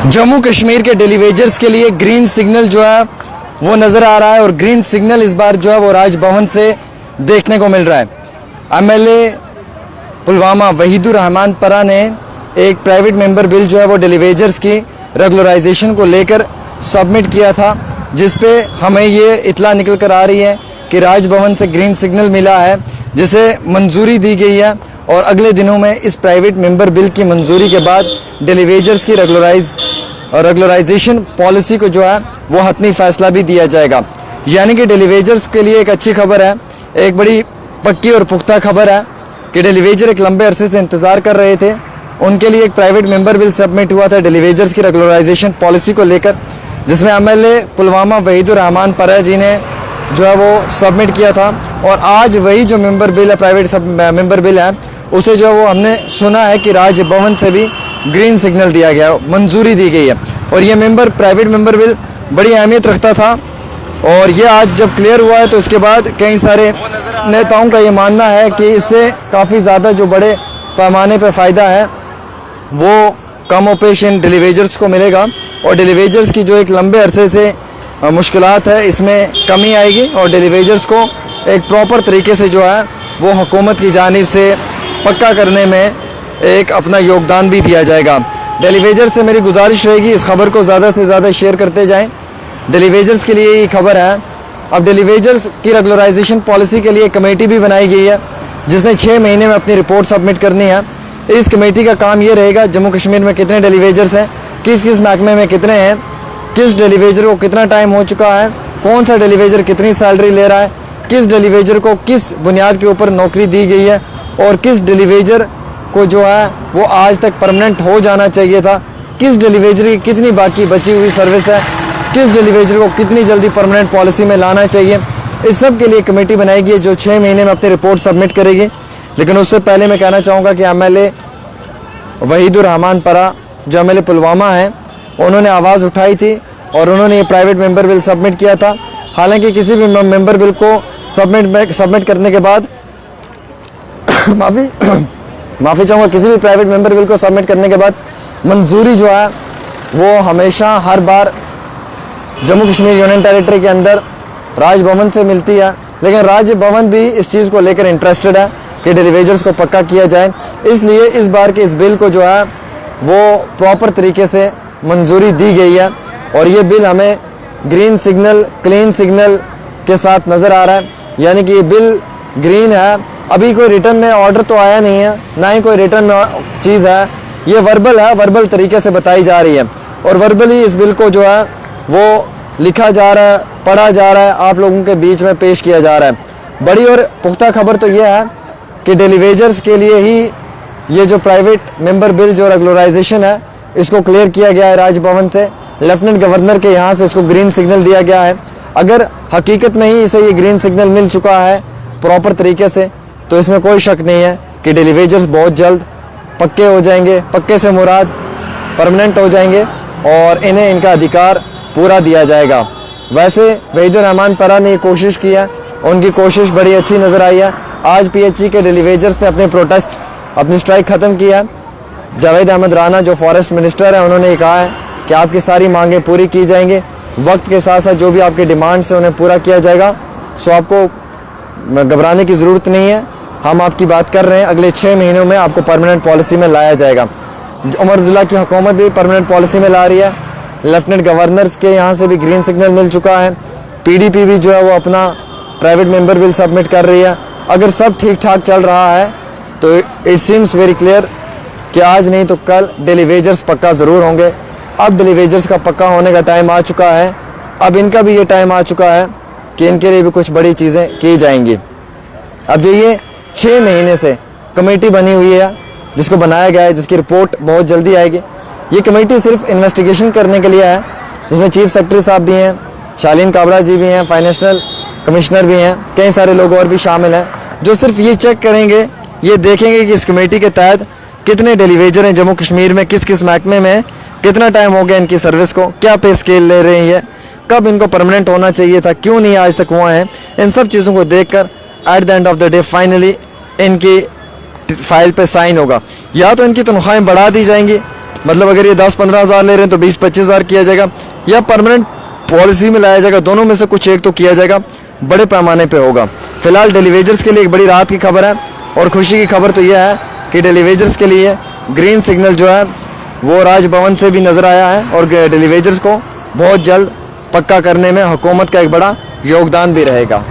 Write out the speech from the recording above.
जम्मू कश्मीर के डेलीवेजर्स के लिए ग्रीन सिग्नल जो है वो नज़र आ रहा है और ग्रीन सिग्नल इस बार जो है वो राजभवन से देखने को मिल रहा है। एमएलए पुलवामा वहीदुर रहमान परा ने एक प्राइवेट मेंबर बिल जो है वो डेलीवेजर्स की रेगुलराइजेशन को लेकर सबमिट किया था, जिस पे हमें ये इतला निकल कर आ रही है कि राजभवन से ग्रीन सिग्नल मिला है, जिसे मंजूरी दी गई है और अगले दिनों में इस प्राइवेट मेंबर बिल की मंजूरी के बाद डेलीवेजर्स की रेगुलराइजेशन पॉलिसी को जो है वो हतमी फैसला भी दिया जाएगा। यानी कि डेलीवेजर्स के लिए एक अच्छी खबर है, एक बड़ी पक्की और पुख्ता खबर है कि डेलीवेजर एक लंबे अरसे से इंतज़ार कर रहे थे। उनके लिए एक प्राइवेट मेंबर बिल सबमिट हुआ था डेलीवेजर्स की रेगुलराइजेशन पॉलिसी को लेकर, जिसमें एमएलए पुलवामा वहीदुर रहमान परा जी ने जो है वो सबमिट किया था। और आज वही जो मेंबर बिल है, प्राइवेट मेंबर बिल है, उसे जो है वो हमने सुना है कि राजभवन से भी ग्रीन सिग्नल दिया गया, मंजूरी दी गई है। और ये प्राइवेट मेंबर बिल बड़ी अहमियत रखता था और ये आज जब क्लियर हुआ है तो इसके बाद कई सारे नेताओं का ये मानना है कि इससे काफ़ी ज़्यादा जो बड़े पैमाने पर फ़ायदा है वो कम ऑपेश इन डेलीवेजर्स को मिलेगा और डेलीवेजर्स की जो एक लंबे अरसे से मुश्किलात है इसमें कमी आएगी और डेलीवेजर्स को एक प्रॉपर तरीके से जो है वो हुकूमत की जानिब से पक्का करने में एक अपना योगदान भी दिया जाएगा। डेलीवेजर से मेरी गुजारिश रहेगी इस खबर को ज़्यादा से ज़्यादा शेयर करते जाएं। डेलीवेजर्स के लिए ये खबर है। अब डेलीवेजर्स की रेगुलराइजेशन पॉलिसी के लिए कमेटी भी बनाई गई है, जिसने 6 महीने में अपनी रिपोर्ट सबमिट करनी है। इस कमेटी का काम ये रहेगा जम्मू कश्मीर में कितने डेलीवेजर्स हैं, किस किस महकमे में कितने हैं, किस डेलीवेजर को कितना टाइम हो चुका है, कौन सा डेलीवेजर कितनी सैलरी ले रहा है, किस डेलीवेजर को किस बुनियाद के ऊपर नौकरी दी गई है और किस डेलीवेजर को जो है वो आज तक परमानेंट हो जाना चाहिए था, किस डेलीवेजर की कितनी बाकी बची हुई सर्विस है, किस डेलीवेजर को कितनी जल्दी परमानेंट पॉलिसी में लाना चाहिए। इस सब के लिए कमेटी बनाएगी जो 6 महीने में अपनी रिपोर्ट सबमिट करेगी। लेकिन उससे पहले मैं कहना चाहूँगा कि एमएलए वहीदुर रहमान परा जो एमएलए पुलवामा हैं, उन्होंने आवाज़ उठाई थी और उन्होंने ये प्राइवेट मेंबर बिल सबमिट किया था। हालांकि किसी भी मेंबर बिल को सबमिट करने के बाद माफ़ी चाहूँगा, किसी भी प्राइवेट मेंबर बिल को सबमिट करने के बाद मंजूरी जो है वो हमेशा हर बार जम्मू कश्मीर यूनियन टेरिटरी के अंदर राजभवन से मिलती है। लेकिन राजभवन भी इस चीज़ को लेकर इंटरेस्टेड है कि डेलीवेजर्स को पक्का किया जाए, इसलिए इस बार के इस बिल को जो है वो प्रॉपर तरीके से मंजूरी दी गई है और ये बिल हमें ग्रीन सिग्नल, क्लीन सिग्नल के साथ नज़र आ रहा है। यानी कि ये बिल ग्रीन है। अभी कोई रिटर्न में ऑर्डर तो आया नहीं है, ना ही कोई रिटर्न में चीज़ है, ये वर्बल है, वर्बल तरीके से बताई जा रही है और वर्बली इस बिल को जो है वो लिखा जा रहा है, पढ़ा जा रहा है, आप लोगों के बीच में पेश किया जा रहा है। बड़ी और पुख्ता खबर तो ये है कि डेलीवेजर्स के लिए ही ये जो प्राइवेट मेंबर बिल जो रेगुलराइजेशन है इसको क्लियर किया गया है राजभवन से। लेफ्टिनेंट गवर्नर के यहाँ से इसको ग्रीन सिग्नल दिया गया है। अगर हकीकत में ही इसे ये ग्रीन सिग्नल मिल चुका है प्रॉपर तरीके से तो इसमें कोई शक नहीं है कि डेलीवेजर्स बहुत जल्द पक्के हो जाएंगे। पक्के से मुराद परमानेंट हो जाएंगे और इन्हें इनका अधिकार पूरा दिया जाएगा। वैसे वहीदुर रहमान परा ने कोशिश की है, उनकी कोशिश बड़ी अच्छी नज़र आई है। आज पीएचई के डेलीवेजर्स ने अपने प्रोटेस्ट, अपनी स्ट्राइक ख़त्म की है। जावेद अहमद राना जो फॉरेस्ट मिनिस्टर है, उन्होंने कहा है कि आपकी सारी मांगें पूरी की जाएंगी, वक्त के साथ साथ जो भी आपके डिमांड्स हैं उन्हें पूरा किया जाएगा। सो आपको घबराने की ज़रूरत नहीं है, हम आपकी बात कर रहे हैं। अगले 6 महीनों में आपको परमानेंट पॉलिसी में लाया जाएगा। उमर अब्दुल्ला की हुकूमत भी परमानेंट पॉलिसी में ला रही है। लेफ्टिनेंट गवर्नर्स के यहाँ से भी ग्रीन सिग्नल मिल चुका है। पीडीपी भी जो है वो अपना प्राइवेट मेंबर बिल सबमिट कर रही है। अगर सब ठीक ठाक चल रहा है तो इट सीम्स वेरी क्लियर कि आज नहीं तो कल डेलीवेजर्स पक्का ज़रूर होंगे। अब डेलीवेजर्स का पक्का होने का टाइम आ चुका है। अब इनका भी ये टाइम आ चुका है कि इनके लिए भी कुछ बड़ी चीज़ें की जाएंगी। अब जो ये 6 महीने से कमेटी बनी हुई है, जिसको बनाया गया है, जिसकी रिपोर्ट बहुत जल्दी आएगी। ये कमेटी सिर्फ इन्वेस्टिगेशन करने के लिए है, जिसमें चीफ सेक्रेटरी साहब भी हैं, शालीन काबरा जी भी हैं, फाइनेंशियल कमिश्नर भी हैं, कई सारे लोग और भी शामिल हैं, जो सिर्फ ये चेक करेंगे, ये देखेंगे कि इस कमेटी के तहत कितने डेलीवेजर हैं जम्मू कश्मीर में, किस किस महकमे में, कितना टाइम हो गया इनकी सर्विस को, क्या पे स्केल ले रही है, कब इनको परमानेंट होना चाहिए था, क्यों नहीं आज तक हुआ है। इन सब चीज़ों को देखकर at the end of the day finally इनकी फाइल पे साइन होगा। या तो इनकी तनख्वाहें बढ़ा दी जाएंगी मतलब अगर ये 10-15 हज़ार ले रहे हैं तो 20-25 हज़ार किया जाएगा, या परमानेंट पॉलिसी में लाया जाएगा। दोनों में से कुछ एक तो किया जाएगा, बड़े पैमाने पे होगा। फिलहाल डेली वेजर्स के लिए एक बड़ी राहत की खबर है, और खुशी की खबर तो यह है कि डेली वेजर्स के लिए ग्रीन सिग्नल जो है वो राजभवन से भी नज़र आया है, और डेली वेजर्स को बहुत जल्द पक्का करने में हुकूमत का एक बड़ा योगदान भी रहेगा।